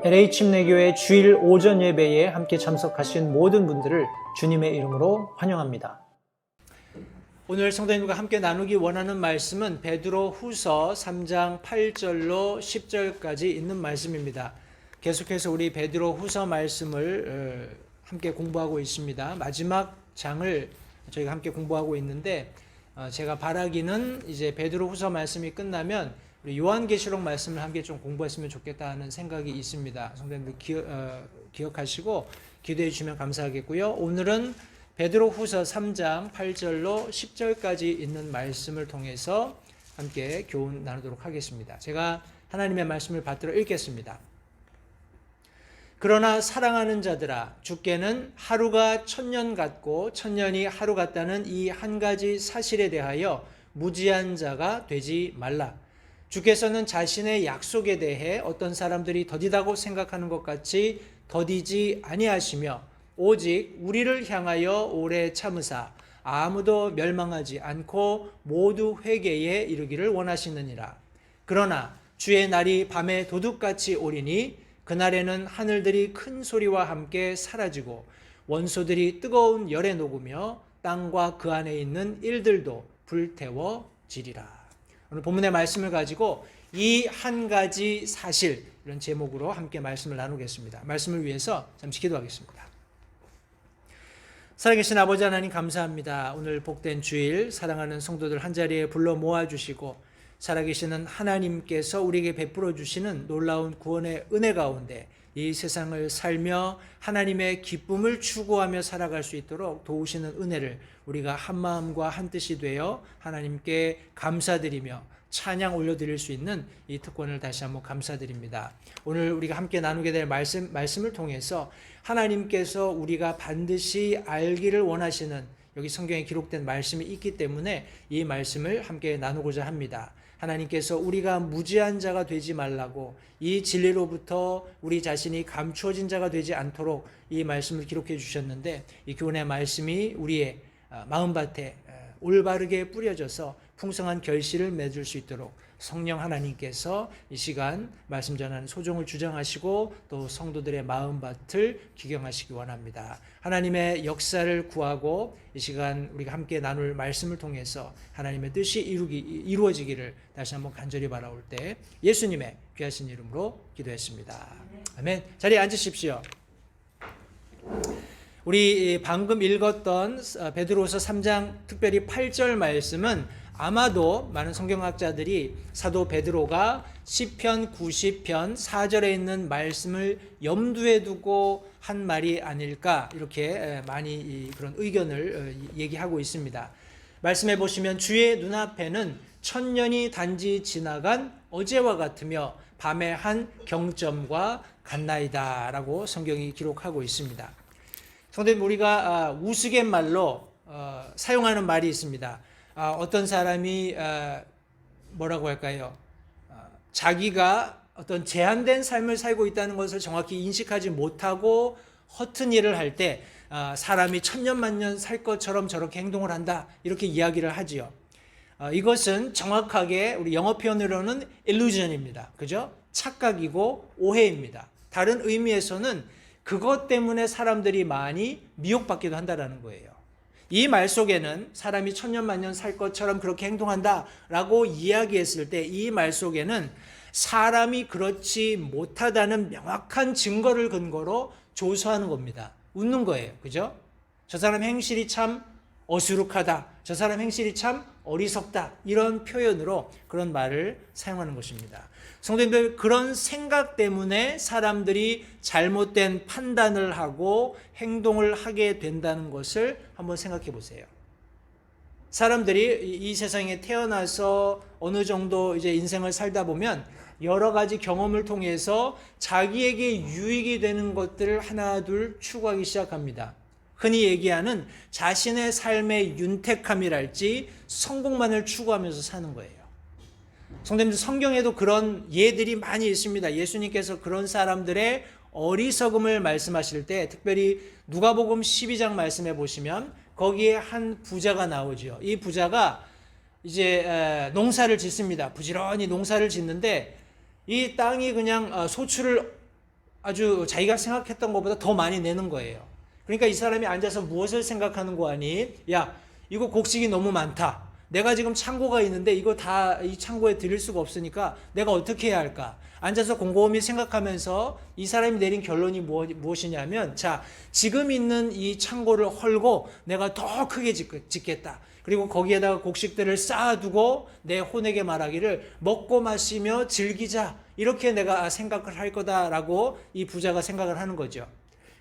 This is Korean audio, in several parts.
LA 침례교회 주일 오전 예배에 함께 참석하신 모든 분들을 주님의 이름으로 환영합니다. 오늘 성도님과 함께 나누기 원하는 말씀은 베드로 후서 3장 8절로 10절까지 있는 말씀입니다. 계속해서 우리 베드로 후서 말씀을 함께 공부하고 있습니다. 마지막 장을 저희가 함께 공부하고 있는데 제가 바라기는 이제 베드로 후서 말씀이 끝나면 우리 요한계시록 말씀을 함께 좀 공부했으면 좋겠다는 생각이 있습니다. 성도님들 기억하시고 기도해 주시면 감사하겠고요. 오늘은 베드로 후서 3장 8절로 10절까지 있는 말씀을 통해서 함께 교훈 나누도록 하겠습니다. 제가 하나님의 말씀을 받들어 읽겠습니다. 그러나 사랑하는 자들아, 주께는 하루가 천년 같고 천년이 하루 같다는 이 한 가지 사실에 대하여 무지한 자가 되지 말라. 주께서는 자신의 약속에 대해 어떤 사람들이 더디다고 생각하는 것 같이 더디지 아니하시며 오직 우리를 향하여 오래 참으사 아무도 멸망하지 않고 모두 회개에 이르기를 원하시느니라. 그러나 주의 날이 밤에 도둑같이 오리니 그날에는 하늘들이 큰 소리와 함께 사라지고 원소들이 뜨거운 열에 녹으며 땅과 그 안에 있는 일들도 불태워지리라. 오늘 본문의 말씀을 가지고 이 한 가지 사실, 이런 제목으로 함께 말씀을 나누겠습니다. 말씀을 위해서 잠시 기도하겠습니다. 살아계신 아버지 하나님 감사합니다. 오늘 복된 주일 사랑하는 성도들 한자리에 불러 모아주시고 살아계시는 하나님께서 우리에게 베풀어 주시는 놀라운 구원의 은혜 가운데 이 세상을 살며 하나님의 기쁨을 추구하며 살아갈 수 있도록 도우시는 은혜를 우리가 한 마음과 한 뜻이 되어 하나님께 감사드리며 찬양 올려드릴 수 있는 이 특권을 다시 한번 감사드립니다. 오늘 우리가 함께 나누게 될 말씀을 통해서 하나님께서 우리가 반드시 알기를 원하시는 여기 성경에 기록된 말씀이 있기 때문에 이 말씀을 함께 나누고자 합니다. 하나님께서 우리가 무지한 자가 되지 말라고 이 진리로부터 우리 자신이 감추어진 자가 되지 않도록 이 말씀을 기록해 주셨는데 이 교훈의 말씀이 우리의 마음밭에 올바르게 뿌려져서 풍성한 결실을 맺을 수 있도록 성령 하나님께서 이 시간 말씀 전하는 소종을 주장하시고 또 성도들의 마음밭을 기경하시기 원합니다. 하나님의 역사를 구하고 이 시간 우리가 함께 나눌 말씀을 통해서 하나님의 뜻이 이루어지기를 다시 한번 간절히 바라올 때 예수님의 귀하신 이름으로 기도했습니다. 아멘. 자리에 앉으십시오. 우리 방금 읽었던 베드로후서 3장 특별히 8절 말씀은 아마도 많은 성경학자들이 사도 베드로가 시편 90편 4절에 있는 말씀을 염두에 두고 한 말이 아닐까 이렇게 많이 그런 의견을 얘기하고 있습니다. 말씀해 보시면 주의 눈앞에는 천년이 단지 지나간 어제와 같으며 밤의 한 경점과 같나이다 라고 성경이 기록하고 있습니다. 성도님, 우리가 우스갯말로 사용하는 말이 있습니다. 어떤 사람이 뭐라고 할까요? 자기가 어떤 제한된 삶을 살고 있다는 것을 정확히 인식하지 못하고 허튼 일을 할 때 사람이 천년만년 살 것처럼 저렇게 행동을 한다 이렇게 이야기를 하지요. 이것은 정확하게 우리 영어 표현으로는 illusion입니다. 그죠? 착각이고 오해입니다. 다른 의미에서는 그것 때문에 사람들이 많이 미혹받기도 한다는 거예요. 이 말 속에는 사람이 천년만년 살 것처럼 그렇게 행동한다라고 이야기했을 때 이 말 속에는 사람이 그렇지 못하다는 명확한 증거를 근거로 조소하는 겁니다. 웃는 거예요. 그죠? 저 사람 행실이 참 어수룩하다. 저 사람 행실이 참 어리석다. 이런 표현으로 그런 말을 사용하는 것입니다. 성도님들, 그런 생각 때문에 사람들이 잘못된 판단을 하고 행동을 하게 된다는 것을 한번 생각해 보세요. 사람들이 이 세상에 태어나서 어느 정도 이제 인생을 살다 보면 여러 가지 경험을 통해서 자기에게 유익이 되는 것들을 하나 둘 추구하기 시작합니다. 흔히 얘기하는 자신의 삶의 윤택함이랄지 성공만을 추구하면서 사는 거예요. 성도님들, 성경에도 그런 예들이 많이 있습니다. 예수님께서 그런 사람들의 어리석음을 말씀하실 때 특별히 누가복음 12장 말씀해 보시면 거기에 한 부자가 나오죠. 이 부자가 이제 농사를 짓습니다. 부지런히 농사를 짓는데 이 땅이 그냥 소출을 아주 자기가 생각했던 것보다 더 많이 내는 거예요. 그러니까 이 사람이 앉아서 무엇을 생각하는 거 아니? 야, 이거 곡식이 너무 많다. 내가 지금 창고가 있는데 이거 다 이 창고에 드릴 수가 없으니까 내가 어떻게 해야 할까? 앉아서 곰곰이 생각하면서 이 사람이 내린 결론이 무엇이냐면, 자, 지금 있는 이 창고를 헐고 내가 더 크게 짓겠다. 그리고 거기에다가 곡식들을 쌓아두고 내 혼에게 말하기를 먹고 마시며 즐기자. 이렇게 내가 생각을 할 거다라고 이 부자가 생각을 하는 거죠.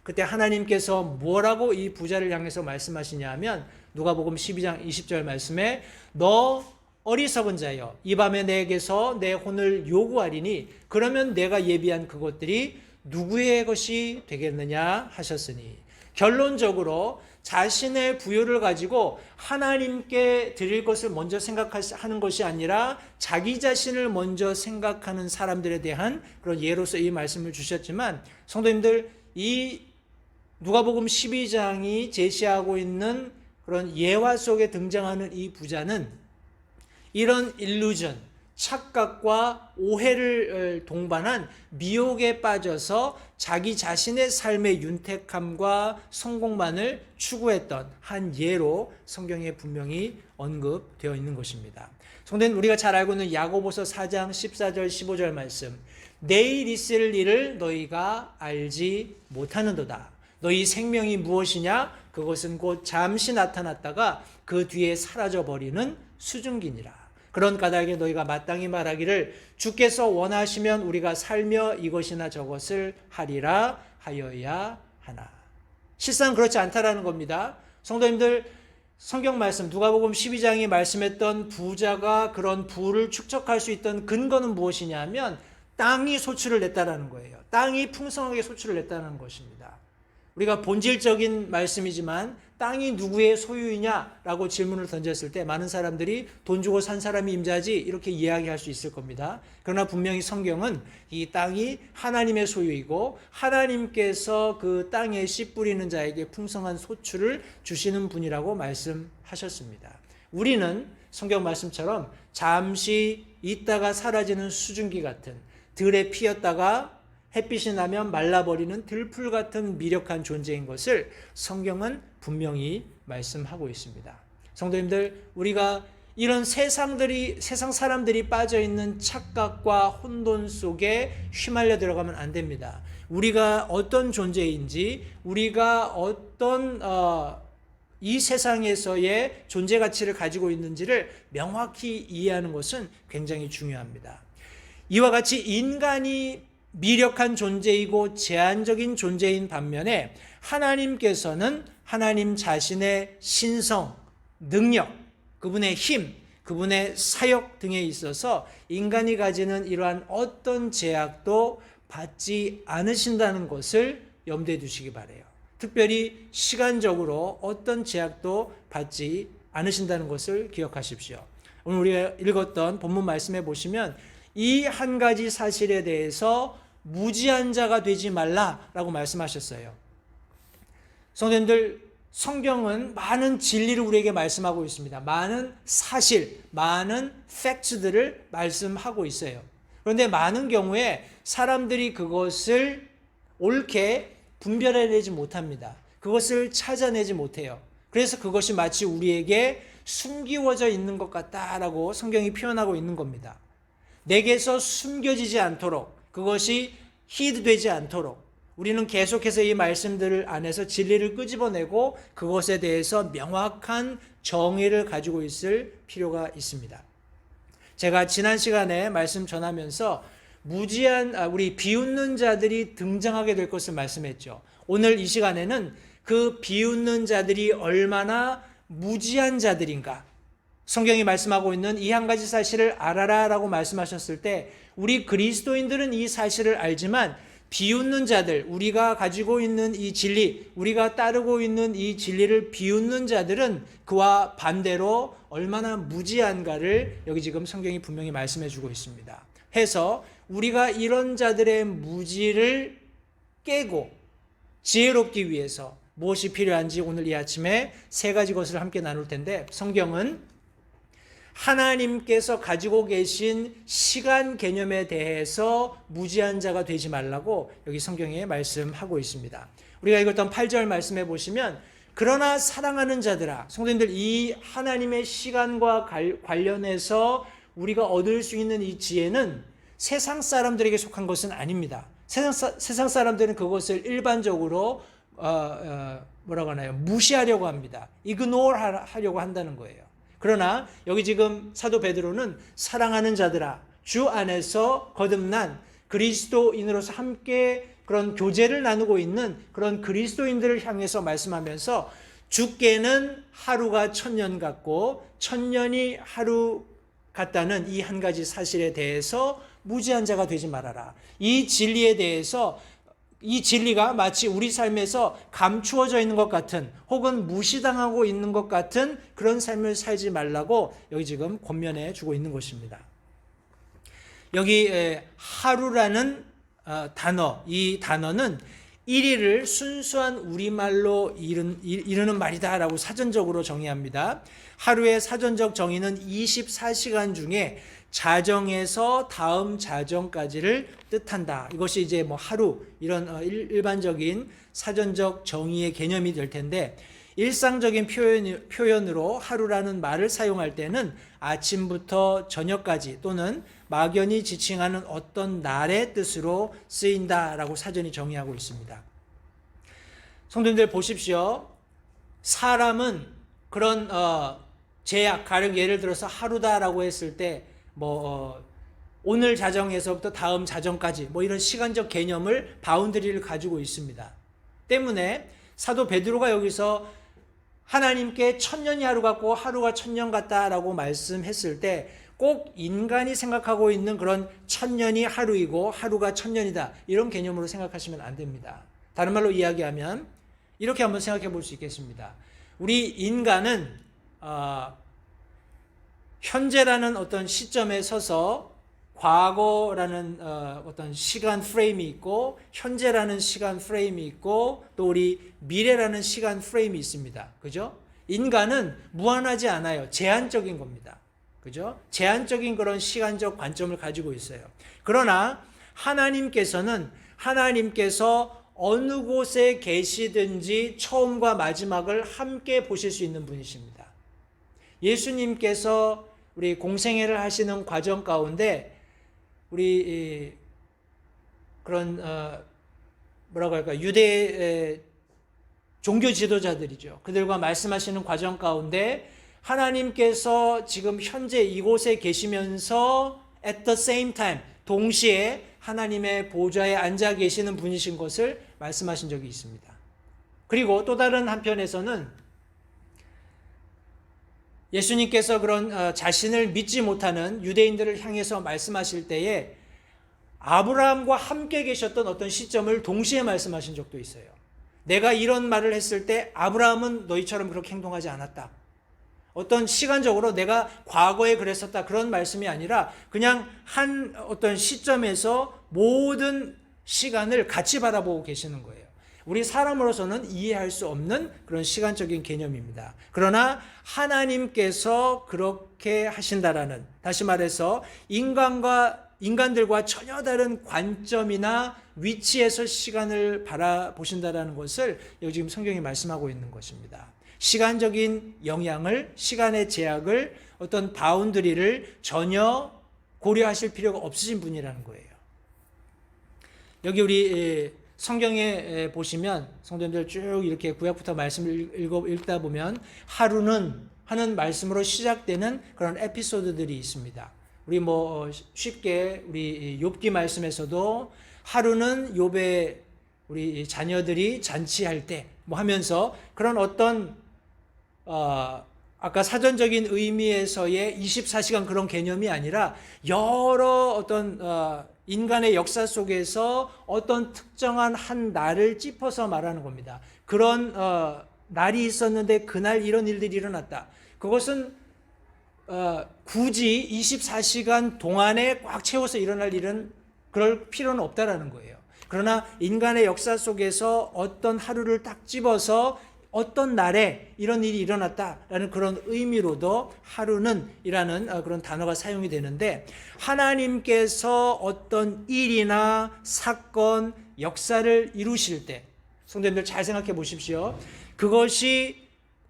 그때 하나님께서 뭐라고 이 부자를 향해서 말씀하시냐면, 누가복음 12장 20절 말씀에 너 어리석은 자여, 이 밤에 내게서 내 혼을 요구하리니 그러면 내가 예비한 그것들이 누구의 것이 되겠느냐 하셨으니, 결론적으로 자신의 부요를 가지고 하나님께 드릴 것을 먼저 생각하는 것이 아니라 자기 자신을 먼저 생각하는 사람들에 대한 그런 예로서 이 말씀을 주셨지만, 성도님들, 이 누가복음 12장이 제시하고 있는 그런 예화 속에 등장하는 이 부자는 이런 일루전, 착각과 오해를 동반한 미혹에 빠져서 자기 자신의 삶의 윤택함과 성공만을 추구했던 한 예로 성경에 분명히 언급되어 있는 것입니다. 성도는 우리가 잘 알고 있는 야고보서 4장 14절 15절 말씀, 내일 있을 일을 너희가 알지 못하는도다. 너희 생명이 무엇이냐? 그것은 곧 잠시 나타났다가 그 뒤에 사라져버리는 수증기니라. 그런 까닭에 너희가 마땅히 말하기를 주께서 원하시면 우리가 살며 이것이나 저것을 하리라 하여야 하나. 실상 그렇지 않다라는 겁니다. 성도님들, 성경 말씀 누가복음 12장이 말씀했던 부자가 그런 부를 축적할 수 있던 근거는 무엇이냐면 땅이 소출을 냈다라는 거예요. 땅이 풍성하게 소출을 냈다는 것입니다. 우리가 본질적인 말씀이지만 땅이 누구의 소유이냐라고 질문을 던졌을 때 많은 사람들이 돈 주고 산 사람이 임자지 이렇게 이야기할 수 있을 겁니다. 그러나 분명히 성경은 이 땅이 하나님의 소유이고 하나님께서 그 땅에 씨 뿌리는 자에게 풍성한 소출을 주시는 분이라고 말씀하셨습니다. 우리는 성경 말씀처럼 잠시 있다가 사라지는 수증기 같은, 들에 피었다가 햇빛이 나면 말라버리는 들풀 같은 미력한 존재인 것을 성경은 분명히 말씀하고 있습니다. 성도님들, 우리가 이런 세상 사람들이 빠져있는 착각과 혼돈 속에 휘말려 들어가면 안 됩니다. 우리가 어떤 존재인지, 우리가 어떤 이 세상에서의 존재 가치를 가지고 있는지를 명확히 이해하는 것은 굉장히 중요합니다. 이와 같이 인간이 미력한 존재이고 제한적인 존재인 반면에 하나님께서는 하나님 자신의 신성, 능력, 그분의 힘, 그분의 사역 등에 있어서 인간이 가지는 이러한 어떤 제약도 받지 않으신다는 것을 염두에 두시기 바라요. 특별히 시간적으로 어떤 제약도 받지 않으신다는 것을 기억하십시오. 오늘 우리가 읽었던 본문 말씀에 보시면 이 한 가지 사실에 대해서 무지한 자가 되지 말라라고 말씀하셨어요. 성도님들, 성경은 많은 진리를 우리에게 말씀하고 있습니다. 많은 사실, 많은 팩트들을 말씀하고 있어요. 그런데 많은 경우에 사람들이 그것을 옳게 분별해내지 못합니다. 그것을 찾아내지 못해요. 그래서 그것이 마치 우리에게 숨기워져 있는 것 같다라고 성경이 표현하고 있는 겁니다. 내게서 숨겨지지 않도록, 그것이 히드되지 않도록 우리는 계속해서 이 말씀들 안에서 진리를 끄집어내고 그것에 대해서 명확한 정의를 가지고 있을 필요가 있습니다. 제가 지난 시간에 말씀 전하면서 우리 비웃는 자들이 등장하게 될 것을 말씀했죠. 오늘 이 시간에는 그 비웃는 자들이 얼마나 무지한 자들인가, 성경이 말씀하고 있는 이 한 가지 사실을 알아라 라고 말씀하셨을 때 우리 그리스도인들은 이 사실을 알지만 비웃는 자들, 우리가 가지고 있는 이 진리, 우리가 따르고 있는 이 진리를 비웃는 자들은 그와 반대로 얼마나 무지한가를 여기 지금 성경이 분명히 말씀해 주고 있습니다. 해서 우리가 이런 자들의 무지를 깨고 지혜롭기 위해서 무엇이 필요한지 오늘 이 아침에 세 가지 것을 함께 나눌 텐데, 성경은 하나님께서 가지고 계신 시간 개념에 대해서 무지한 자가 되지 말라고 여기 성경에 말씀하고 있습니다. 우리가 읽었던 8절 말씀해 보시면 그러나 사랑하는 자들아, 성도님들, 이 하나님의 시간과 관련해서 우리가 얻을 수 있는 이 지혜는 세상 사람들에게 속한 것은 아닙니다. 세상 사람들은 그것을 일반적으로 뭐라고 하나요? 무시하려고 합니다. 이그노어 하려고 한다는 거예요. 그러나 여기 지금 사도 베드로는 사랑하는 자들아, 주 안에서 거듭난 그리스도인으로서 함께 그런 교제를 나누고 있는 그런 그리스도인들을 향해서 말씀하면서 주께는 하루가 1000년 같고 1000년이 하루 같다는 이 한 가지 사실에 대해서 무지한 자가 되지 말아라. 이 진리에 대해서, 이 진리가 마치 우리 삶에서 감추어져 있는 것 같은 혹은 무시당하고 있는 것 같은 그런 삶을 살지 말라고 여기 지금 권면해 주고 있는 것입니다. 여기 하루라는 단어, 이 단어는 1일을 순수한 우리말로 이르는 말이다라고 사전적으로 정의합니다. 하루의 사전적 정의는 24시간 중에 자정에서 다음 자정까지를 뜻한다. 이것이 이제 뭐 하루 이런 일반적인 사전적 정의의 개념이 될 텐데, 일상적인 표현으로 하루라는 말을 사용할 때는 아침부터 저녁까지 또는 막연히 지칭하는 어떤 날의 뜻으로 쓰인다라고 사전이 정의하고 있습니다. 성도님들 보십시오. 사람은 그런 제약, 가령 예를 들어서 하루다라고 했을 때 오늘 자정에서부터 다음 자정까지 이런 시간적 개념을 바운드리를 가지고 있습니다. 때문에 사도 베드로가 여기서 하나님께 1000년이 하루 같고 하루가 1000년 같다라고 말씀했을 때 꼭 인간이 생각하고 있는 그런 1000년이 하루이고 하루가 1000년이다 이런 개념으로 생각하시면 안 됩니다. 다른 말로 이야기하면 이렇게 한번 생각해 볼 수 있겠습니다. 우리 인간은 현재라는 어떤 시점에 서서 과거라는 어떤 시간 프레임이 있고 현재라는 시간 프레임이 있고 또 우리 미래라는 시간 프레임이 있습니다. 그죠? 인간은 무한하지 않아요. 제한적인 겁니다. 그죠? 제한적인 그런 시간적 관점을 가지고 있어요. 그러나 하나님께서 어느 곳에 계시든지 처음과 마지막을 함께 보실 수 있는 분이십니다. 예수님께서 우리 공생애를 하시는 과정 가운데 우리 그런 뭐라고 할까, 유대 종교 지도자들이죠. 그들과 말씀하시는 과정 가운데 하나님께서 지금 현재 이곳에 계시면서 at the same time, 동시에 하나님의 보좌에 앉아 계시는 분이신 것을 말씀하신 적이 있습니다. 그리고 또 다른 한편에서는 예수님께서 그런 자신을 믿지 못하는 유대인들을 향해서 말씀하실 때에 아브라함과 함께 계셨던 어떤 시점을 동시에 말씀하신 적도 있어요. 내가 이런 말을 했을 때 아브라함은 너희처럼 그렇게 행동하지 않았다. 어떤 시간적으로 내가 과거에 그랬었다 그런 말씀이 아니라 그냥 한 어떤 시점에서 모든 시간을 같이 바라보고 계시는 거예요. 우리 사람으로서는 이해할 수 없는 그런 시간적인 개념입니다. 그러나 하나님께서 그렇게 하신다라는, 다시 말해서 인간들과 전혀 다른 관점이나 위치에서 시간을 바라보신다라는 것을 여기 지금 성경이 말씀하고 있는 것입니다. 시간적인 영향을, 시간의 제약을, 어떤 바운드리를 전혀 고려하실 필요가 없으신 분이라는 거예요. 여기 우리 성경에 보시면 성도님들 쭉 이렇게 구약부터 말씀을 읽다 보면 하루는 하는 말씀으로 시작되는 그런 에피소드들이 있습니다. 우리 쉽게 우리 욥기 말씀에서도 하루는 욥의 우리 자녀들이 잔치할 때 하면서 그런 어떤 아까 사전적인 의미에서의 24시간 그런 개념이 아니라 여러 어떤 인간의 역사 속에서 어떤 특정한 한 날을 짚어서 말하는 겁니다. 그런 날이 있었는데 그날 이런 일들이 일어났다. 그것은 굳이 24시간 동안에 꽉 채워서 일어날 일은 그럴 필요는 없다라는 거예요. 그러나 인간의 역사 속에서 어떤 하루를 딱 집어서 어떤 날에 이런 일이 일어났다라는 그런 의미로도 하루는 이라는 그런 단어가 사용이 되는데, 하나님께서 어떤 일이나 사건, 역사를 이루실 때, 성도님들 잘 생각해 보십시오. 그것이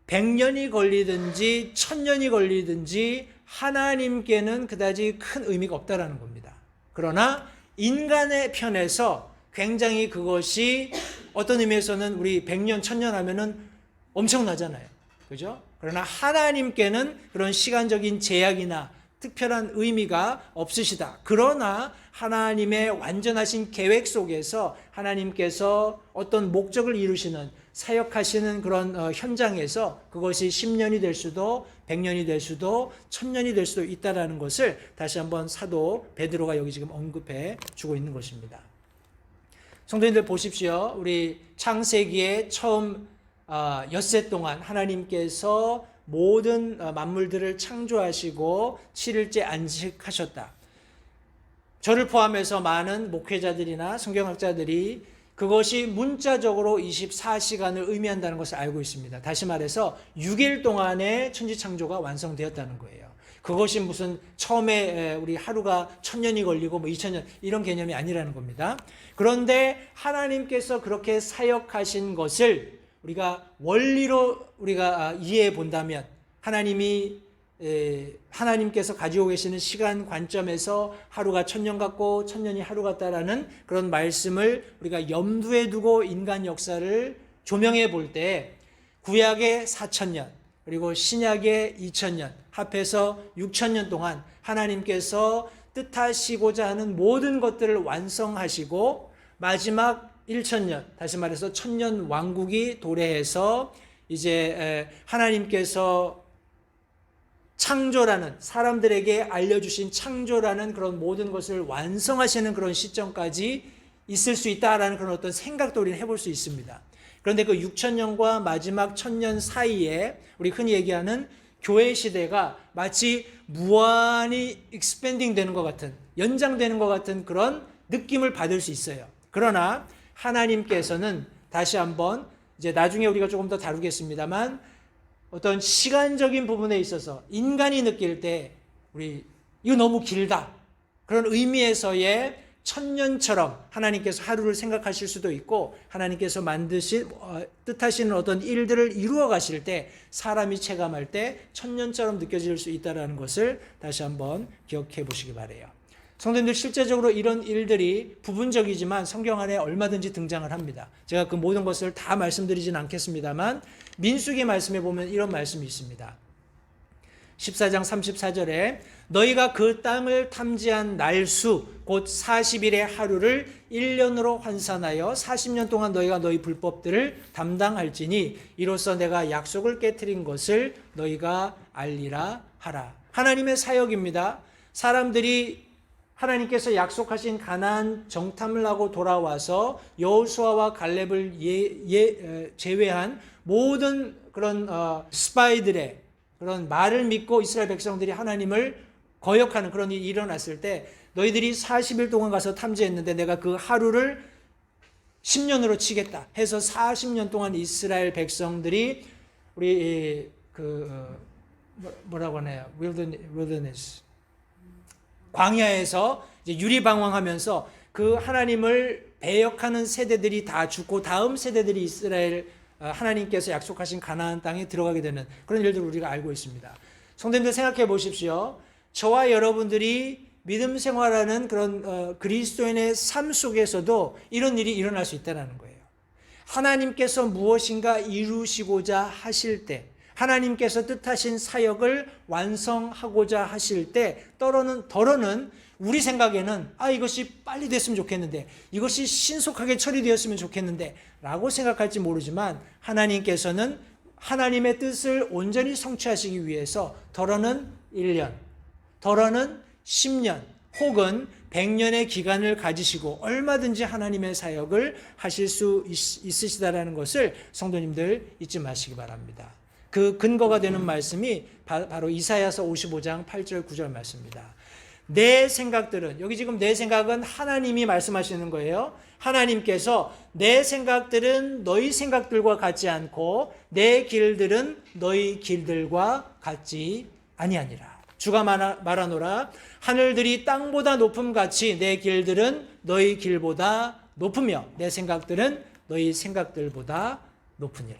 100년이 걸리든지 1000년이 걸리든지 하나님께는 그다지 큰 의미가 없다라는 겁니다. 그러나 인간의 편에서 굉장히 그것이 어떤 의미에서는 우리 100년, 1000년 하면은 엄청나잖아요. 그죠? 그러나 하나님께는 그런 시간적인 제약이나 특별한 의미가 없으시다. 그러나 하나님의 완전하신 계획 속에서 하나님께서 어떤 목적을 이루시는, 사역하시는 그런 현장에서 그것이 10년이 될 수도 100년이 될 수도 1000년이 될 수도 있다는 것을 다시 한번 사도 베드로가 여기 지금 언급해 주고 있는 것입니다. 성도님들 보십시오. 우리 창세기에 처음 엿새 동안 하나님께서 모든 만물들을 창조하시고 7일째 안식하셨다. 저를 포함해서 많은 목회자들이나 성경학자들이 그것이 문자적으로 24시간을 의미한다는 것을 알고 있습니다. 다시 말해서 6일 동안의 천지창조가 완성되었다는 거예요. 그것이 무슨 처음에 우리 하루가 1000년이 걸리고 2000년 이런 개념이 아니라는 겁니다. 그런데 하나님께서 그렇게 사역하신 것을 우리가 원리로 우리가 이해해 본다면, 하나님께서 가지고 계시는 시간 관점에서 하루가 1000년 같고 1000년이 하루 같다라는 그런 말씀을 우리가 염두에 두고 인간 역사를 조명해 볼 때, 구약의 4000년 그리고 신약의 2000년 합해서 6000년 동안 하나님께서 뜻하시고자 하는 모든 것들을 완성하시고 마지막 1000년, 다시 말해서 1000년 왕국이 도래해서 이제 하나님께서 창조라는, 사람들에게 알려주신 창조라는 그런 모든 것을 완성하시는 그런 시점까지 있을 수 있다라는 그런 어떤 생각도 우리는 해볼 수 있습니다. 그런데 그 6000년과 마지막 1000년 사이에 우리 흔히 얘기하는 교회 시대가 마치 무한히 익스펜딩 되는 것 같은, 연장되는 것 같은 그런 느낌을 받을 수 있어요. 그러나 하나님께서는 다시 한번 이제 나중에 우리가 조금 더 다루겠습니다만, 어떤 시간적인 부분에 있어서 인간이 느낄 때 우리 이거 너무 길다, 그런 의미에서의 1000년처럼 하나님께서 하루를 생각하실 수도 있고, 하나님께서 만드신 뜻하시는 어떤 일들을 이루어 가실 때 사람이 체감할 때 1000년처럼 느껴질 수 있다는 것을 다시 한번 기억해 보시기 바라요. 성도님들, 실제적으로 이런 일들이 부분적이지만 성경 안에 얼마든지 등장을 합니다. 제가 그 모든 것을 다 말씀드리진 않겠습니다만, 민수기 말씀에 보면 이런 말씀이 있습니다. 14장 34절에 너희가 그 땅을 탐지한 날수 곧 40일의 하루를 1년으로 환산하여 40년 동안 너희가 너희 불법들을 담당할지니 이로써 내가 약속을 깨트린 것을 너희가 알리라 하라. 하나님의 사역입니다. 사람들이 하나님께서 약속하신 가나안 정탐을 하고 돌아와서 여호수아와 갈렙을 제외한 모든 그런 스파이들의 그런 말을 믿고 이스라엘 백성들이 하나님을 거역하는 그런 일이 일어났을 때, 너희들이 40일 동안 가서 탐지했는데 내가 그 하루를 10년으로 치겠다 해서 40년 동안 이스라엘 백성들이 우리 뭐라고 하나요? wilderness 광야에서 이제 유리방황하면서 그 하나님을 배역하는 세대들이 다 죽고 다음 세대들이 이스라엘 하나님께서 약속하신 가나안 땅에 들어가게 되는 그런 일들을 우리가 알고 있습니다. 성도님들 생각해 보십시오. 저와 여러분들이 믿음 생활하는 그런 그리스도인의 삶 속에서도 이런 일이 일어날 수 있다는 거예요. 하나님께서 무엇인가 이루시고자 하실 때, 하나님께서 뜻하신 사역을 완성하고자 하실 때 더러는 우리 생각에는 이것이 빨리 됐으면 좋겠는데, 이것이 신속하게 처리되었으면 좋겠는데 라고 생각할지 모르지만, 하나님께서는 하나님의 뜻을 온전히 성취하시기 위해서 더러는 1년, 더러는 10년 혹은 100년의 기간을 가지시고 얼마든지 하나님의 사역을 하실 수 있으시다라는 것을 성도님들 잊지 마시기 바랍니다. 그 근거가 되는 말씀이 바로 이사야서 55장 8절 9절 말씀입니다. 내 생각들은, 여기 지금 내 생각은 하나님이 말씀하시는 거예요. 하나님께서 내 생각들은 너희 생각들과 같지 않고 내 길들은 너희 길들과 같지 아니하니라. 주가 말하노라. 하늘들이 땅보다 높음같이 내 길들은 너희 길보다 높으며 내 생각들은 너희 생각들보다 높으니라.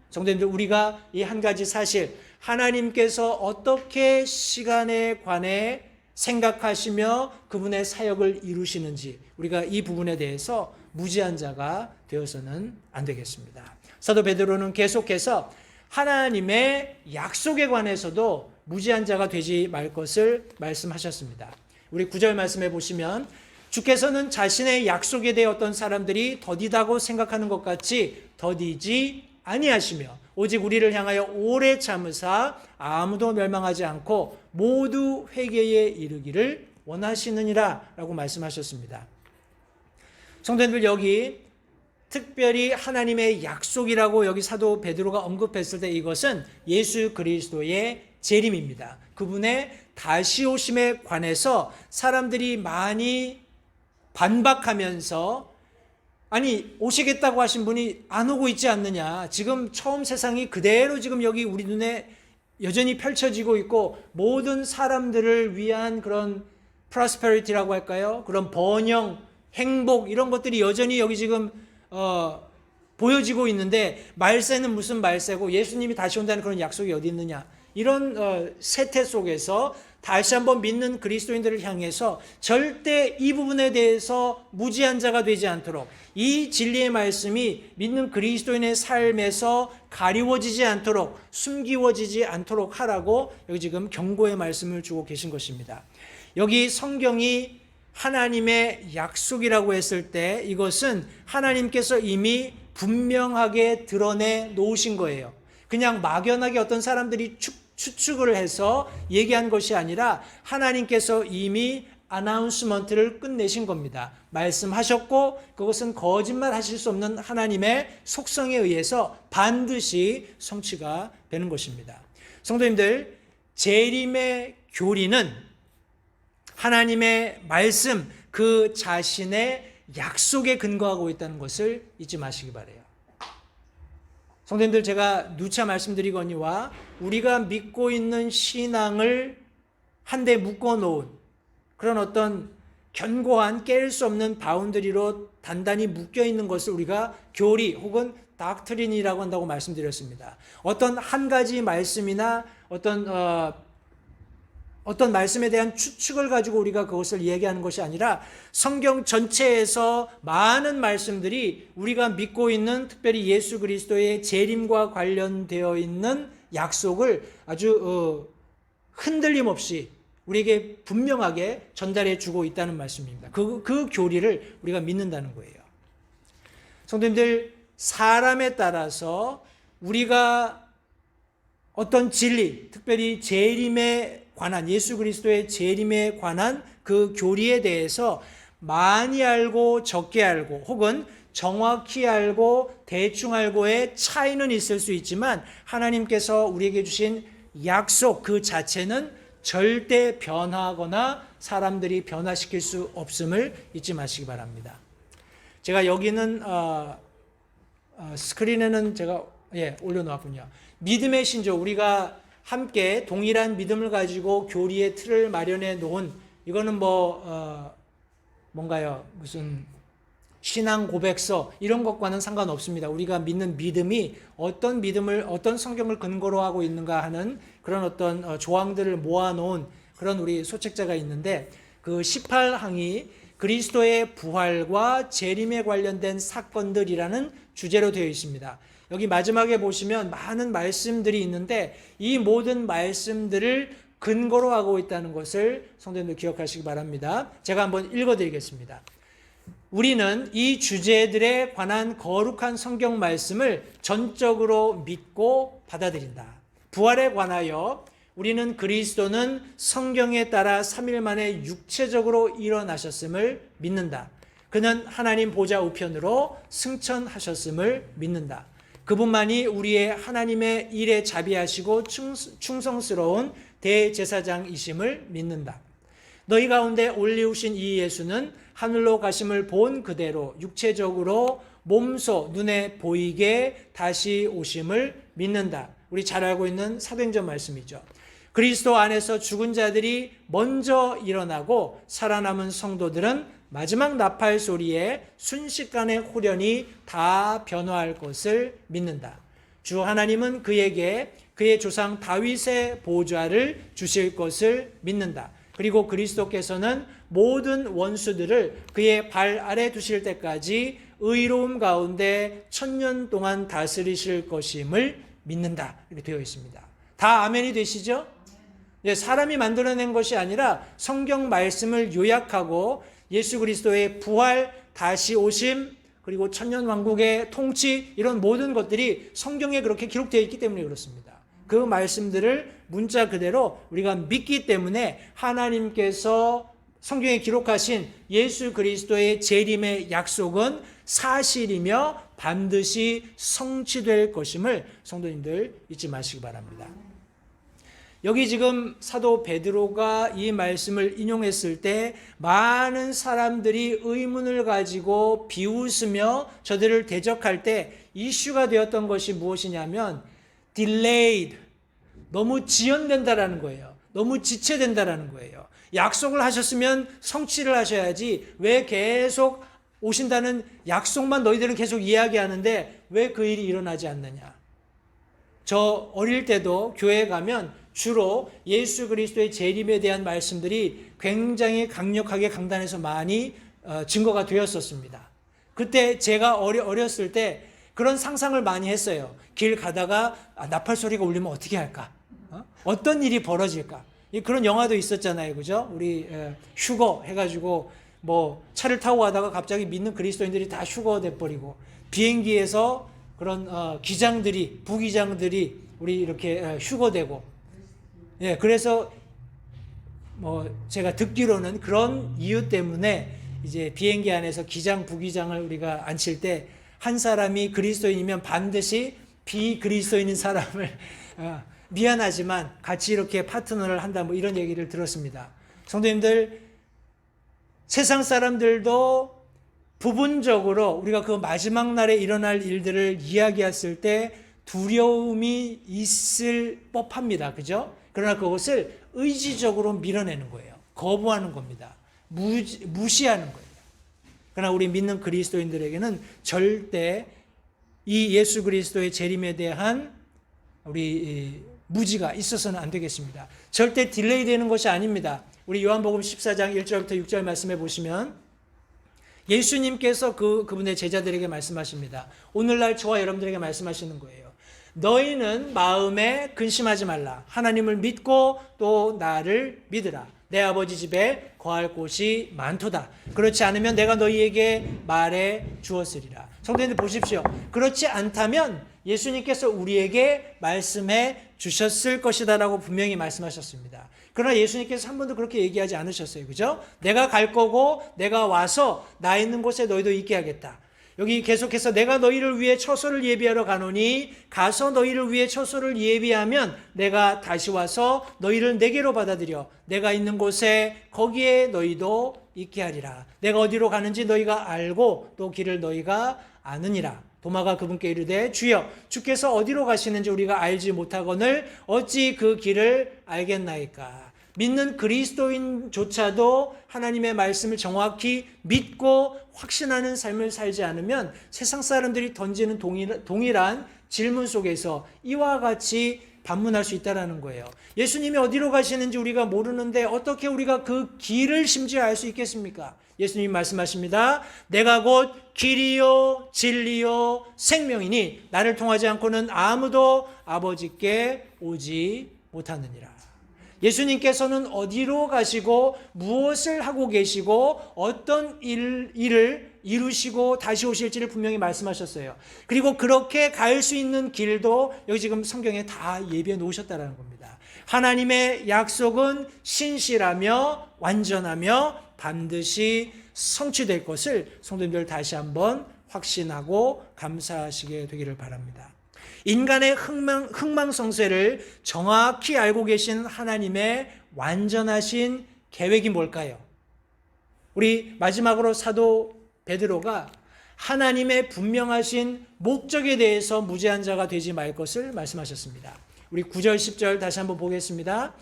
성도님들, 우리가 이 한 가지 사실, 하나님께서 어떻게 시간에 관해 생각하시며 그분의 사역을 이루시는지, 우리가 이 부분에 대해서 무지한 자가 되어서는 안 되겠습니다. 사도 베드로는 계속해서 하나님의 약속에 관해서도 무지한 자가 되지 말 것을 말씀하셨습니다. 우리 9절 말씀해 보시면, 주께서는 자신의 약속에 대해 어떤 사람들이 더디다고 생각하는 것 같이 더디지 아니하시며 오직 우리를 향하여 오래 참으사 아무도 멸망하지 않고 모두 회개에 이르기를 원하시느니라 라고 말씀하셨습니다. 성도님들, 여기 특별히 하나님의 약속이라고 여기 사도 베드로가 언급했을 때 이것은 예수 그리스도의 재림입니다. 그분의 다시 오심에 관해서 사람들이 많이 반박하면서, 아니 오시겠다고 하신 분이 안 오고 있지 않느냐, 지금 처음 세상이 그대로 지금 여기 우리 눈에 여전히 펼쳐지고 있고 모든 사람들을 위한 그런 프로스페리티라고 할까요? 그런 번영, 행복 이런 것들이 여전히 여기 지금 보여지고 있는데 말세는 무슨 말세고 예수님이 다시 온다는 그런 약속이 어디 있느냐, 이런 세태 속에서 다시 한번 믿는 그리스도인들을 향해서 절대 이 부분에 대해서 무지한 자가 되지 않도록, 이 진리의 말씀이 믿는 그리스도인의 삶에서 가리워지지 않도록, 숨기워지지 않도록 하라고 여기 지금 경고의 말씀을 주고 계신 것입니다. 여기 성경이 하나님의 약속이라고 했을 때 이것은 하나님께서 이미 분명하게 드러내 놓으신 거예요. 그냥 막연하게 어떤 사람들이 추측을 해서 얘기한 것이 아니라 하나님께서 이미 아나운스먼트를 끝내신 겁니다. 말씀하셨고 그것은 거짓말 하실 수 없는 하나님의 속성에 의해서 반드시 성취가 되는 것입니다. 성도님들, 재림의 교리는 하나님의 말씀 그 자신의 약속에 근거하고 있다는 것을 잊지 마시기 바라요. 성도님들, 제가 누차 말씀드리거니와 우리가 믿고 있는 신앙을 한데 묶어놓은 그런 어떤 견고한 깰 수 없는 바운더리로 단단히 묶여있는 것을 우리가 교리 혹은 닥트린이라고 한다고 말씀드렸습니다. 어떤 한 가지 말씀이나 어떤 말씀에 대한 추측을 가지고 우리가 그것을 얘기하는 것이 아니라 성경 전체에서 많은 말씀들이 우리가 믿고 있는 특별히 예수 그리스도의 재림과 관련되어 있는 약속을 아주 흔들림 없이 우리에게 분명하게 전달해 주고 있다는 말씀입니다. 그 교리를 우리가 믿는다는 거예요. 성도님들, 사람에 따라서 우리가 어떤 진리, 특별히 재림에 관한, 예수 그리스도의 재림에 관한 그 교리에 대해서 많이 알고 적게 알고 혹은 정확히 알고 대충 알고의 차이는 있을 수 있지만 하나님께서 우리에게 주신 약속 그 자체는 절대 변화하거나 사람들이 변화시킬 수 없음을 잊지 마시기 바랍니다. 제가 여기는 스크린에는 제가 올려놓았군요. 믿음의 신조, 우리가 함께 동일한 믿음을 가지고 교리의 틀을 마련해 놓은, 이거는 뭔가요? 무슨 신앙 고백서 이런 것과는 상관없습니다. 우리가 믿는 믿음이 어떤 믿음을, 어떤 성경을 근거로 하고 있는가 하는 그런 어떤 조항들을 모아놓은 그런 우리 소책자가 있는데, 그 18항이 그리스도의 부활과 재림에 관련된 사건들이라는 주제로 되어 있습니다. 여기 마지막에 보시면 많은 말씀들이 있는데 이 모든 말씀들을 근거로 하고 있다는 것을 성도님들 기억하시기 바랍니다. 제가 한번 읽어드리겠습니다. 우리는 이 주제들에 관한 거룩한 성경 말씀을 전적으로 믿고 받아들인다. 부활에 관하여 우리는 그리스도는 성경에 따라 3일 만에 육체적으로 일어나셨음을 믿는다. 그는 하나님 보좌 우편으로 승천하셨음을 믿는다. 그분만이 우리의 하나님의 일에 자비하시고 충성스러운 대제사장이심을 믿는다. 너희 가운데 올리우신 이 예수는 하늘로 가심을 본 그대로 육체적으로 몸소 눈에 보이게 다시 오심을 믿는다. 우리 잘 알고 있는 사도행전 말씀이죠. 그리스도 안에서 죽은 자들이 먼저 일어나고 살아남은 성도들은 마지막 나팔 소리에 순식간에 홀연히 다 변화할 것을 믿는다. 주 하나님은 그에게 그의 조상 다윗의 보좌를 주실 것을 믿는다. 그리고 그리스도께서는 모든 원수들을 그의 발 아래 두실 때까지 의로움 가운데 1000년 동안 다스리실 것임을 믿는다. 이렇게 되어 있습니다. 다 아멘이 되시죠? 네, 사람이 만들어낸 것이 아니라 성경 말씀을 요약하고 예수 그리스도의 부활, 다시 오심, 그리고 천년왕국의 통치, 이런 모든 것들이 성경에 그렇게 기록되어 있기 때문에 그렇습니다. 그 말씀들을 문자 그대로 우리가 믿기 때문에 하나님께서 성경에 기록하신 예수 그리스도의 재림의 약속은 사실이며 반드시 성취될 것임을 성도님들 잊지 마시기 바랍니다. 여기 지금 사도 베드로가 이 말씀을 인용했을 때 많은 사람들이 의문을 가지고 비웃으며 저들을 대적할 때 이슈가 되었던 것이 무엇이냐면 delayed, 너무 지연된다라는 거예요. 너무 지체된다라는 거예요. 약속을 하셨으면 성취를 하셔야지 왜 계속 오신다는 약속만 너희들은 계속 이야기하는데 왜 그 일이 일어나지 않느냐. 저 어릴 때도 교회에 가면 주로 예수 그리스도의 재림에 대한 말씀들이 굉장히 강력하게 강단에서 많이 증거가 되었었습니다. 그때 제가 어렸을 때 그런 상상을 많이 했어요. 길 가다가 나팔 소리가 울리면 어떻게 할까? 어떤 일이 벌어질까? 그런 영화도 있었잖아요. 그죠? 우리 휴거 해가지고 뭐 차를 타고 가다가 갑자기 믿는 그리스도인들이 다 휴거 돼버리고 비행기에서 그런 기장들이, 부기장들이 우리 이렇게 휴거되고, 예, 그래서 뭐 제가 듣기로는 그런 이유 때문에 이제 비행기 안에서 기장, 부기장을 우리가 앉힐 때 한 사람이 그리스도인이면 반드시 비그리스도인인 사람을 미안하지만 같이 이렇게 파트너를 한다, 뭐 이런 얘기를 들었습니다. 성도님들, 세상 사람들도 부분적으로 우리가 그 마지막 날에 일어날 일들을 이야기했을 때 두려움이 있을 법합니다. 그죠? 그러나 그것을 의지적으로 밀어내는 거예요. 거부하는 겁니다. 무시하는 거예요. 그러나 우리 믿는 그리스도인들에게는 절대 이 예수 그리스도의 재림에 대한 우리 무지가 있어서는 안 되겠습니다. 절대 딜레이 되는 것이 아닙니다. 우리 요한복음 14장 1절부터 6절 말씀해 보시면 예수님께서 그분의 제자들에게 말씀하십니다. 오늘날 저와 여러분들에게 말씀하시는 거예요. 너희는 마음에 근심하지 말라. 하나님을 믿고 또 나를 믿으라. 내 아버지 집에 거할 곳이 많도다. 그렇지 않으면 내가 너희에게 말해 주었으리라. 성도님들 보십시오. 그렇지 않다면 예수님께서 우리에게 말씀해 주셨을 것이다라고 분명히 말씀하셨습니다. 그러나 예수님께서 한 번도 그렇게 얘기하지 않으셨어요. 그죠? 내가 갈 거고 내가 와서 나 있는 곳에 너희도 있게 하겠다. 여기 계속해서 내가 너희를 위해 처소를 예비하러 가노니 가서 너희를 위해 처소를 예비하면 내가 다시 와서 너희를 내게로 받아들여 내가 있는 곳에 거기에 너희도 있게 하리라. 내가 어디로 가는지 너희가 알고 또 길을 너희가 아느니라. 도마가 그분께 이르되 주여 주께서 어디로 가시는지 우리가 알지 못하거늘 어찌 그 길을 알겠나이까. 믿는 그리스도인조차도 하나님의 말씀을 정확히 믿고 확신하는 삶을 살지 않으면 세상 사람들이 던지는 동일한 질문 속에서 이와 같이 반문할 수 있다는 거예요. 예수님이 어디로 가시는지 우리가 모르는데 어떻게 우리가 그 길을 심지어 알 수 있겠습니까? 예수님이 말씀하십니다. 내가 곧 길이요 진리요 생명이니 나를 통하지 않고는 아무도 아버지께 오지 못하느니라. 예수님께서는 어디로 가시고 무엇을 하고 계시고 어떤 일을 이루시고 다시 오실지를 분명히 말씀하셨어요. 그리고 그렇게 갈 수 있는 길도 여기 지금 성경에 다 예비해 놓으셨다는 겁니다. 하나님의 약속은 신실하며 완전하며 반드시 성취될 것을 성도님들 다시 한번 확신하고 감사하시게 되기를 바랍니다. 인간의 흥망성쇠를 정확히 알고 계신 하나님의 완전하신 계획이 뭘까요? 우리 마지막으로 사도 베드로가 하나님의 분명하신 목적에 대해서 무죄한 자가 되지 말 것을 말씀하셨습니다. 우리 9절 10절 다시 한번 보겠습니다.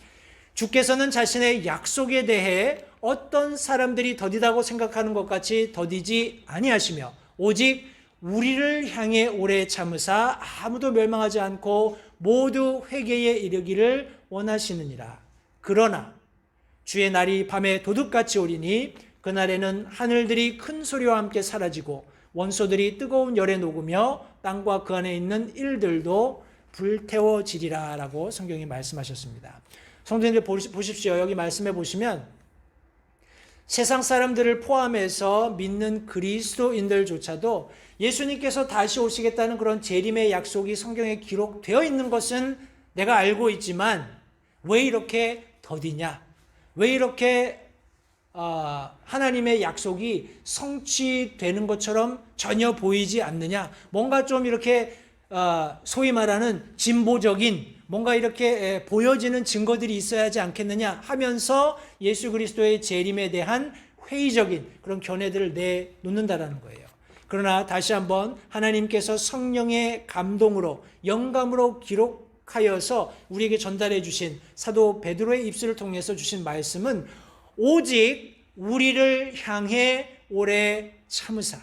주께서는 자신의 약속에 대해 어떤 사람들이 더디다고 생각하는 것 같이 더디지 아니하시며 오직 우리를 향해 오래 참으사 아무도 멸망하지 않고 모두 회개에 이르기를 원하시느니라. 그러나 주의 날이 밤에 도둑같이 오리니 그날에는 하늘들이 큰 소리와 함께 사라지고 원소들이 뜨거운 열에 녹으며 땅과 그 안에 있는 일들도 불태워지리라 라고 성경이 말씀하셨습니다. 성도님들 보십시오. 여기 말씀해 보시면 세상 사람들을 포함해서 믿는 그리스도인들조차도 예수님께서 다시 오시겠다는 그런 재림의 약속이 성경에 기록되어 있는 것은 내가 알고 있지만 왜 이렇게 더디냐? 왜 이렇게 하나님의 약속이 성취되는 것처럼 전혀 보이지 않느냐? 뭔가 좀 이렇게 소위 말하는 진보적인 뭔가 이렇게 보여지는 증거들이 있어야 하지 않겠느냐 하면서 예수 그리스도의 재림에 대한 회의적인 그런 견해들을 내놓는다라는 거예요. 그러나 다시 한번 하나님께서 성령의 감동으로 영감으로 기록하여서 우리에게 전달해 주신 사도 베드로의 입술을 통해서 주신 말씀은 오직 우리를 향해 오래 참으사.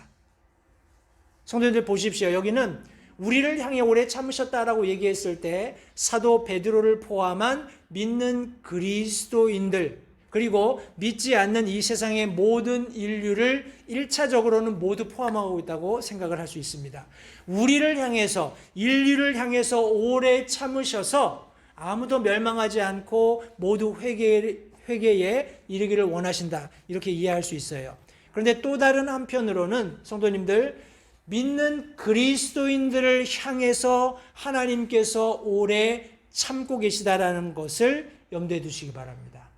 성도님들 보십시오. 여기는 우리를 향해 오래 참으셨다라고 얘기했을 때 사도 베드로를 포함한 믿는 그리스도인들 그리고 믿지 않는 이 세상의 모든 인류를 1차적으로는 모두 포함하고 있다고 생각을 할 수 있습니다. 우리를 향해서 인류를 향해서 오래 참으셔서 아무도 멸망하지 않고 모두 회개에 이르기를 원하신다. 이렇게 이해할 수 있어요. 그런데 또 다른 한편으로는 성도님들 믿는 그리스도인들을 향해서 하나님께서 오래 참고 계시다라는 것을 염두에 두시기 바랍니다.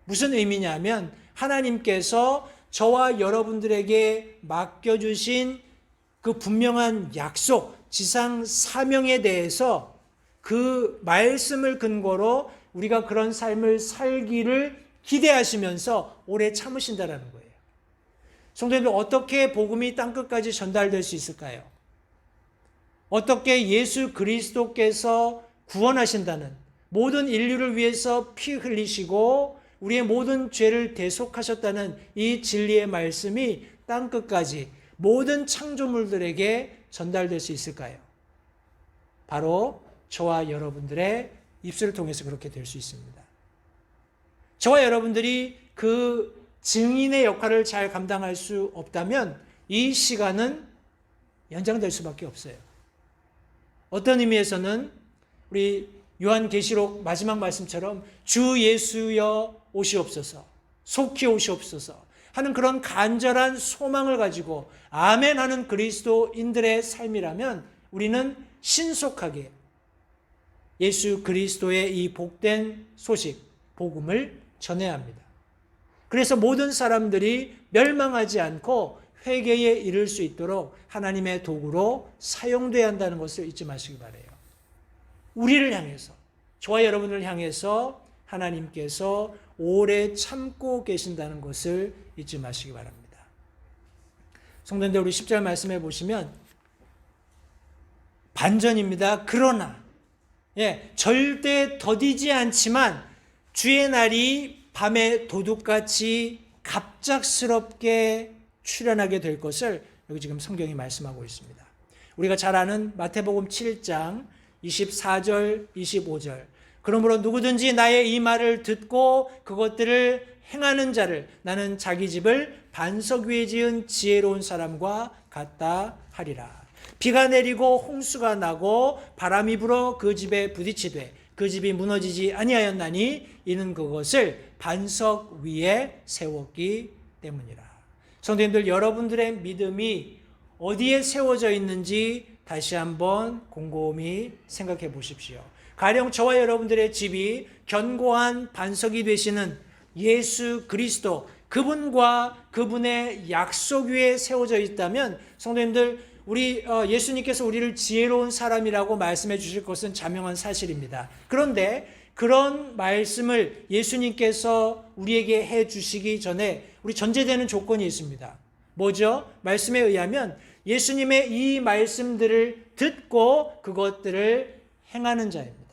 무슨 의미냐면 하나님께서 저와 여러분들에게 맡겨주신 그 분명한 약속, 지상 사명에 대해서 그 말씀을 근거로 우리가 그런 삶을 살기를 기대하시면서 오래 참으신다라는 거예요. 성도님들 어떻게 복음이 땅끝까지 전달될 수 있을까요? 어떻게 예수 그리스도께서 구원하신다는 모든 인류를 위해서 피 흘리시고 우리의 모든 죄를 대속하셨다는 이 진리의 말씀이 땅끝까지 모든 창조물들에게 전달될 수 있을까요? 바로 저와 여러분들의 입술을 통해서 그렇게 될 수 있습니다. 저와 여러분들이 그 증인의 역할을 잘 감당할 수 없다면 이 시간은 연장될 수밖에 없어요. 어떤 의미에서는 우리 요한계시록 마지막 말씀처럼 주 예수여 오시옵소서, 속히 오시옵소서 하는 그런 간절한 소망을 가지고 아멘 하는 그리스도인들의 삶이라면 우리는 신속하게 예수 그리스도의 이 복된 소식, 복음을 전해야 합니다. 그래서 모든 사람들이 멸망하지 않고 회개에 이를 수 있도록 하나님의 도구로 사용돼야 한다는 것을 잊지 마시기 바라요. 우리를 향해서, 저와 여러분을 향해서 하나님께서 오래 참고 계신다는 것을 잊지 마시기 바랍니다. 성도님들 우리 10절 말씀해 보시면 반전입니다. 그러나 절대 더디지 않지만 주의 날이 밤에 도둑같이 갑작스럽게 출현하게 될 것을 여기 지금 성경이 말씀하고 있습니다. 우리가 잘 아는 마태복음 7장 24절 25절 그러므로 누구든지 나의 이 말을 듣고 그것들을 행하는 자를 나는 자기 집을 반석 위에 지은 지혜로운 사람과 같다 하리라. 비가 내리고 홍수가 나고 바람이 불어 그 집에 부딪히되 그 집이 무너지지 아니하였나니 이는 그것을 반석 위에 세웠기 때문이라. 성도님들 여러분들의 믿음이 어디에 세워져 있는지 다시 한번 곰곰이 생각해 보십시오. 가령 저와 여러분들의 집이 견고한 반석이 되시는 예수 그리스도 그분과 그분의 약속 위에 세워져 있다면 성도님들 우리 예수님께서 우리를 지혜로운 사람이라고 말씀해 주실 것은 자명한 사실입니다. 그런데 그런 말씀을 예수님께서 우리에게 해 주시기 전에 우리 전제되는 조건이 있습니다. 뭐죠? 말씀에 의하면 예수님의 이 말씀들을 듣고 그것들을 행하는 자입니다.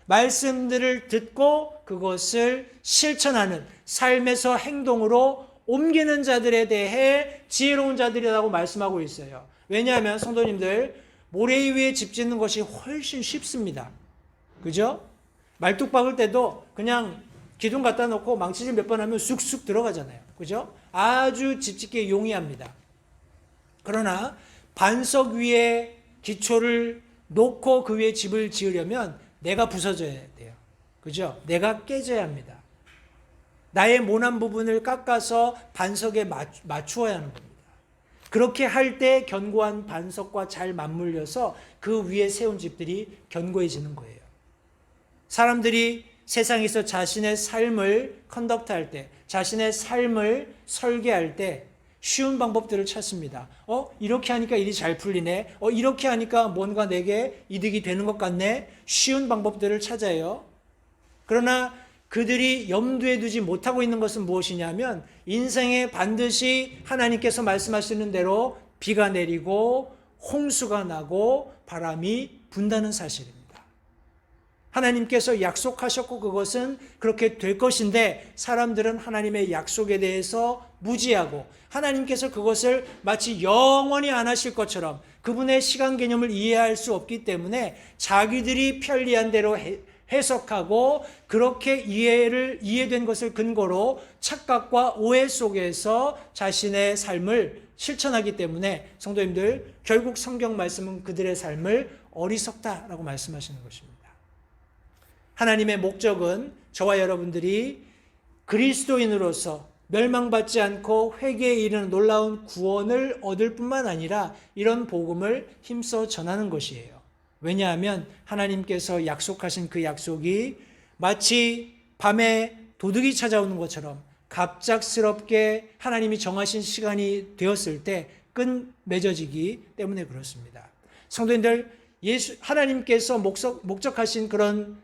말씀들을 듣고 그것을 실천하는 삶에서 행동으로 옮기는 자들에 대해 지혜로운 자들이라고 말씀하고 있어요. 왜냐하면 성도님들, 모래 위에 집 짓는 것이 훨씬 쉽습니다. 그죠? 말뚝 박을 때도 그냥 기둥 갖다 놓고 망치질 몇 번 하면 쑥쑥 들어가잖아요. 그죠? 아주 집 짓기에 용이합니다. 그러나 반석 위에 기초를 놓고 그 위에 집을 지으려면 내가 부서져야 돼요. 그죠? 내가 깨져야 합니다. 나의 모난 부분을 깎아서 반석에 맞추어야 하는 겁니다. 그렇게 할 때 견고한 반석과 잘 맞물려서 그 위에 세운 집들이 견고해지는 거예요. 사람들이 세상에서 자신의 삶을 컨덕트할 때, 자신의 삶을 설계할 때 쉬운 방법들을 찾습니다. 이렇게 하니까 일이 잘 풀리네. 이렇게 하니까 뭔가 내게 이득이 되는 것 같네. 쉬운 방법들을 찾아요. 그러나 그들이 염두에 두지 못하고 있는 것은 무엇이냐면 인생에 반드시 하나님께서 말씀하시는 대로 비가 내리고 홍수가 나고 바람이 분다는 사실입니다. 하나님께서 약속하셨고 그것은 그렇게 될 것인데 사람들은 하나님의 약속에 대해서 무지하고 하나님께서 그것을 마치 영원히 안 하실 것처럼 그분의 시간 개념을 이해할 수 없기 때문에 자기들이 편리한 대로 해석하고 그렇게 이해된 것을 근거로 착각과 오해 속에서 자신의 삶을 실천하기 때문에 성도님들, 결국 성경 말씀은 그들의 삶을 어리석다라고 말씀하시는 것입니다. 하나님의 목적은 저와 여러분들이 그리스도인으로서 멸망받지 않고 회개에 이르는 놀라운 구원을 얻을 뿐만 아니라 이런 복음을 힘써 전하는 것이에요. 왜냐하면 하나님께서 약속하신 그 약속이 마치 밤에 도둑이 찾아오는 것처럼 갑작스럽게 하나님이 정하신 시간이 되었을 때 끝맺어지기 때문에 그렇습니다. 성도님들, 하나님께서 목적하신 그런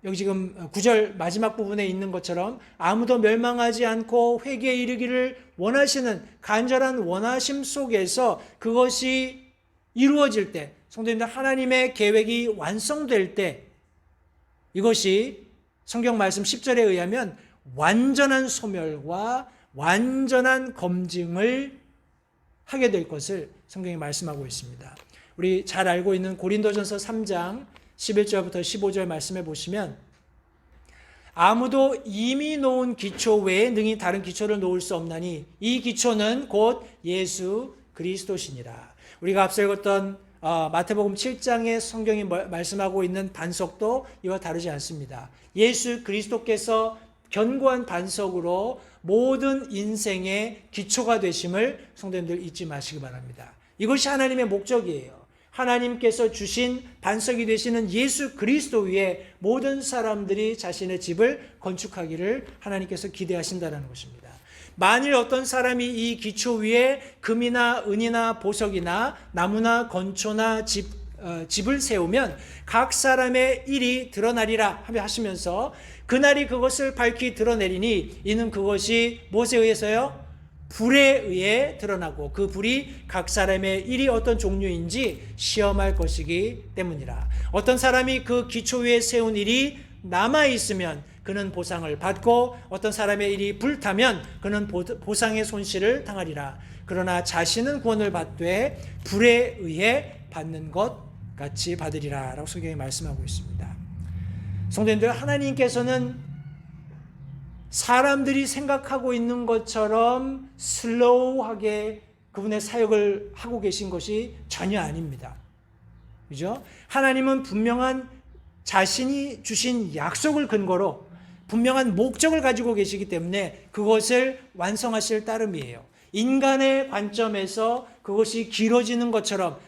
여기 지금 9절 마지막 부분에 있는 것처럼 아무도 멸망하지 않고 회개에 이르기를 원하시는 간절한 원하심 속에서 그것이 이루어질 때, 성도님들, 하나님의 계획이 완성될 때 이것이 성경 말씀 10절에 의하면 완전한 소멸과 완전한 검증을 하게 될 것을 성경이 말씀하고 있습니다. 우리 잘 알고 있는 고린도전서 3장 11절부터 15절 말씀해 보시면 아무도 이미 놓은 기초 외에 능히 다른 기초를 놓을 수 없나니 이 기초는 곧 예수 그리스도시니라. 우리가 앞서 읽었던 마태복음 7장의 성경이 말씀하고 있는 반석도 이와 다르지 않습니다. 예수 그리스도께서 견고한 반석으로 모든 인생의 기초가 되심을 성도님들 잊지 마시기 바랍니다. 이것이 하나님의 목적이에요. 하나님께서 주신 반석이 되시는 예수 그리스도 위에 모든 사람들이 자신의 집을 건축하기를 하나님께서 기대하신다는 것입니다. 만일 어떤 사람이 이 기초 위에 금이나 은이나 보석이나 나무나 건초나 집을 세우면 각 사람의 일이 드러나리라 하시면서 그날이 그것을 밝히 드러내리니 이는 그것이 무엇에 의해서요? 불에 의해 드러나고 그 불이 각 사람의 일이 어떤 종류인지 시험할 것이기 때문이라. 어떤 사람이 그 기초 위에 세운 일이 남아있으면 그는 보상을 받고 어떤 사람의 일이 불타면 그는 보상의 손실을 당하리라. 그러나 자신은 구원을 받되 불에 의해 받는 것 같이 받으리라 라고 성경이 말씀하고 있습니다. 성도님들, 하나님께서는 사람들이 생각하고 있는 것처럼 슬로우하게 그분의 사역을 하고 계신 것이 전혀 아닙니다. 그죠? 하나님은 분명한 자신이 주신 약속을 근거로 분명한 목적을 가지고 계시기 때문에 그것을 완성하실 따름이에요. 인간의 관점에서 그것이 길어지는 것처럼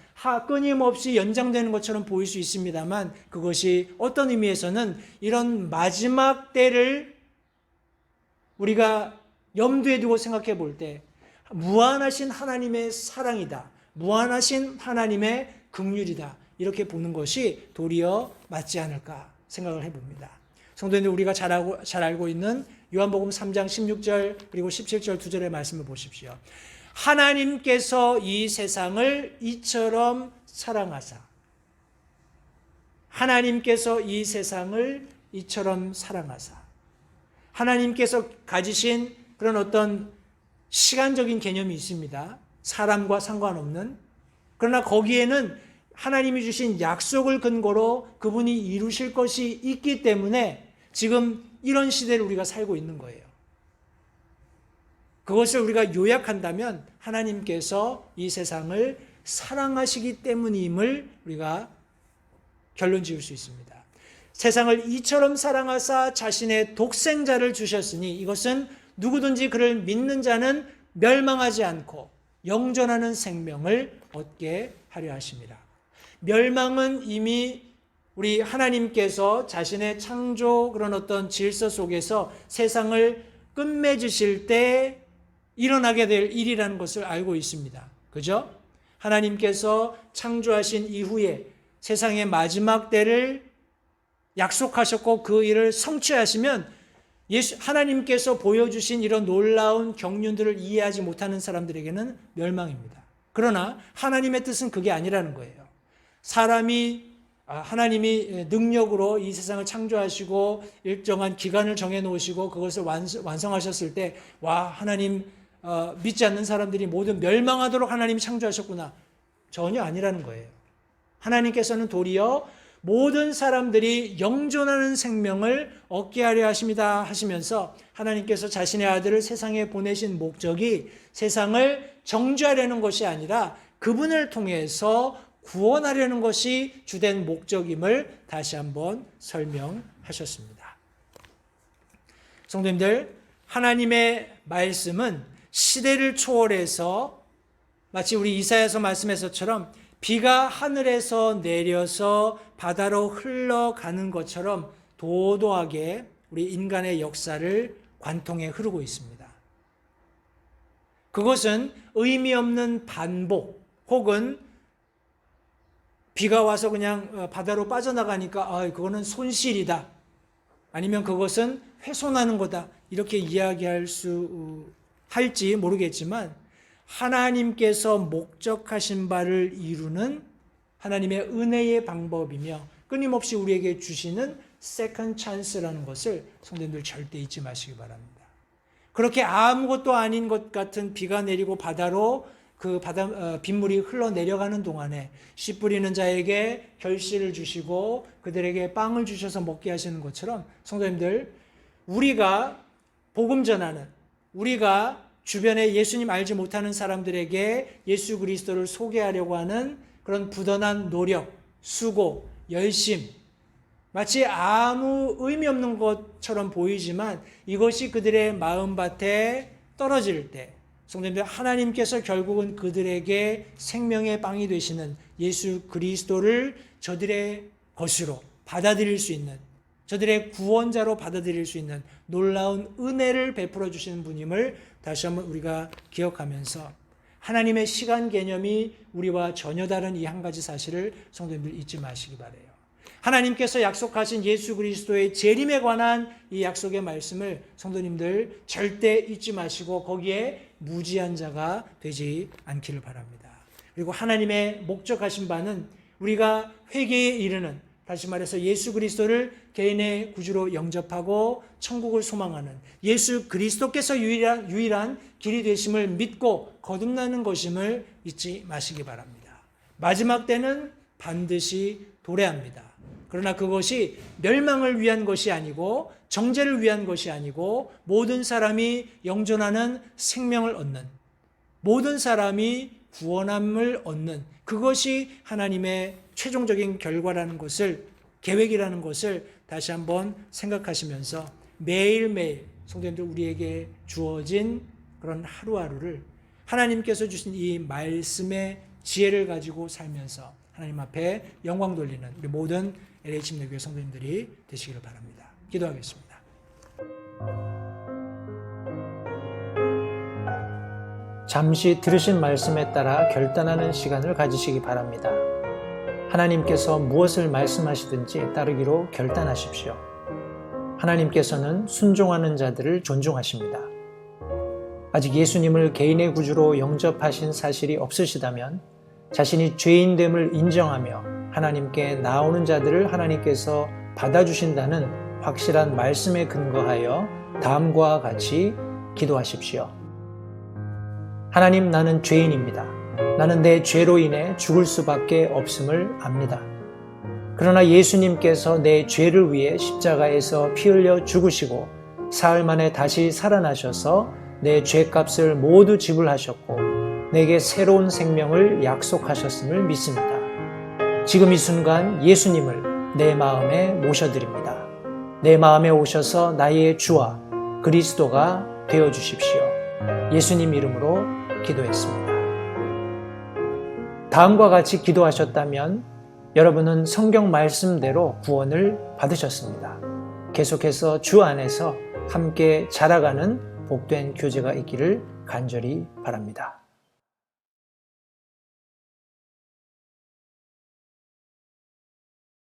끊임없이 연장되는 것처럼 보일 수 있습니다만 그것이 어떤 의미에서는 이런 마지막 때를 우리가 염두에 두고 생각해 볼 때 무한하신 하나님의 사랑이다. 무한하신 하나님의 긍휼이다. 이렇게 보는 것이 도리어 맞지 않을까 생각을 해봅니다. 성도님들, 우리가 잘 알고 있는 요한복음 3장 16절 그리고 17절 2절의 말씀을 보십시오. 하나님께서 이 세상을 이처럼 사랑하사, 하나님께서 이 세상을 이처럼 사랑하사. 하나님께서 가지신 그런 어떤 시간적인 개념이 있습니다. 사람과 상관없는. 그러나 거기에는 하나님이 주신 약속을 근거로 그분이 이루실 것이 있기 때문에 지금 이런 시대를 우리가 살고 있는 거예요. 그것을 우리가 요약한다면 하나님께서 이 세상을 사랑하시기 때문임을 우리가 결론 지을 수 있습니다. 세상을 이처럼 사랑하사 자신의 독생자를 주셨으니 이것은 누구든지 그를 믿는 자는 멸망하지 않고 영존하는 생명을 얻게 하려 하심이라. 멸망은 이미 우리 하나님께서 자신의 창조 그런 어떤 질서 속에서 세상을 끝맺으실 때 일어나게 될 일이라는 것을 알고 있습니다. 그죠? 하나님께서 창조하신 이후에 세상의 마지막 때를 약속하셨고 그 일을 성취하시면 하나님께서 보여주신 이런 놀라운 경륜들을 이해하지 못하는 사람들에게는 멸망입니다. 그러나 하나님의 뜻은 그게 아니라는 거예요. 하나님이 능력으로 이 세상을 창조하시고 일정한 기간을 정해놓으시고 그것을 완성하셨을 때 와, 하나님 믿지 않는 사람들이 모두 멸망하도록 하나님이 창조하셨구나. 전혀 아니라는 거예요. 하나님께서는 도리어 모든 사람들이 영존하는 생명을 얻게 하려 하십니다 하시면서 하나님께서 자신의 아들을 세상에 보내신 목적이 세상을 정죄하려는 것이 아니라 그분을 통해서 구원하려는 것이 주된 목적임을 다시 한번 설명하셨습니다. 성도님들, 하나님의 말씀은 시대를 초월해서 마치 우리 이사야서 말씀에서처럼 비가 하늘에서 내려서 바다로 흘러가는 것처럼 도도하게 우리 인간의 역사를 관통해 흐르고 있습니다. 그것은 의미 없는 반복 혹은 비가 와서 그냥 바다로 빠져나가니까 그거는 손실이다. 아니면 그것은 훼손하는 거다. 이렇게 할지 모르겠지만 하나님께서 목적하신 바를 이루는 하나님의 은혜의 방법이며 끊임없이 우리에게 주시는 세컨드 찬스라는 것을 성도님들 절대 잊지 마시기 바랍니다. 그렇게 아무것도 아닌 것 같은 비가 내리고 바다로 빗물이 흘러내려가는 동안에 씨 뿌리는 자에게 결실을 주시고 그들에게 빵을 주셔서 먹게 하시는 것처럼 성도님들, 우리가 복음 전하는, 우리가 주변에 예수님 알지 못하는 사람들에게 예수 그리스도를 소개하려고 하는 그런 부단한 노력, 수고, 열심, 마치 아무 의미 없는 것처럼 보이지만 이것이 그들의 마음밭에 떨어질 때 성도님들, 하나님께서 결국은 그들에게 생명의 빵이 되시는 예수 그리스도를 저들의 것으로 받아들일 수 있는, 저들의 구원자로 받아들일 수 있는 놀라운 은혜를 베풀어 주시는 분임을 다시 한번 우리가 기억하면서 하나님의 시간 개념이 우리와 전혀 다른 이 한 가지 사실을 성도님들 잊지 마시기 바라요. 하나님께서 약속하신 예수 그리스도의 재림에 관한 이 약속의 말씀을 성도님들 절대 잊지 마시고 거기에 무지한 자가 되지 않기를 바랍니다. 그리고 하나님의 목적하신 바는 우리가 회개에 이르는, 다시 말해서 예수 그리스도를 개인의 구주로 영접하고 천국을 소망하는 예수 그리스도께서 유일한 길이 되심을 믿고 거듭나는 것임을 잊지 마시기 바랍니다. 마지막 때는 반드시 도래합니다. 그러나 그것이 멸망을 위한 것이 아니고 정죄를 위한 것이 아니고 모든 사람이 영존하는 생명을 얻는, 모든 사람이 구원함을 얻는, 그것이 하나님의 최종적인 결과라는 것을, 계획이라는 것을 다시 한번 생각하시면서 매일매일 성도님들, 우리에게 주어진 그런 하루하루를 하나님께서 주신 이 말씀의 지혜를 가지고 살면서 하나님 앞에 영광 돌리는 우리 모든 LH 침례교회 성도님들이 되시기를 바랍니다. 기도하겠습니다. 잠시 들으신 말씀에 따라 결단하는 시간을 가지시기 바랍니다. 하나님께서 무엇을 말씀하시든지 따르기로 결단하십시오. 하나님께서는 순종하는 자들을 존중하십니다. 아직 예수님을 개인의 구주로 영접하신 사실이 없으시다면 자신이 죄인됨을 인정하며 하나님께 나오는 자들을 하나님께서 받아주신다는 확실한 말씀에 근거하여 다음과 같이 기도하십시오. 하나님, 나는 죄인입니다. 나는 내 죄로 인해 죽을 수밖에 없음을 압니다. 그러나 예수님께서 내 죄를 위해 십자가에서 피 흘려 죽으시고 사흘 만에 다시 살아나셔서 내 죄값을 모두 지불하셨고 내게 새로운 생명을 약속하셨음을 믿습니다. 지금 이 순간 예수님을 내 마음에 모셔드립니다. 내 마음에 오셔서 나의 주와 그리스도가 되어주십시오. 예수님 이름으로 기도했습니다. 다음과 같이 기도하셨다면 여러분은 성경 말씀대로 구원을 받으셨습니다. 계속해서 주 안에서 함께 자라가는 복된 교제가 있기를 간절히 바랍니다.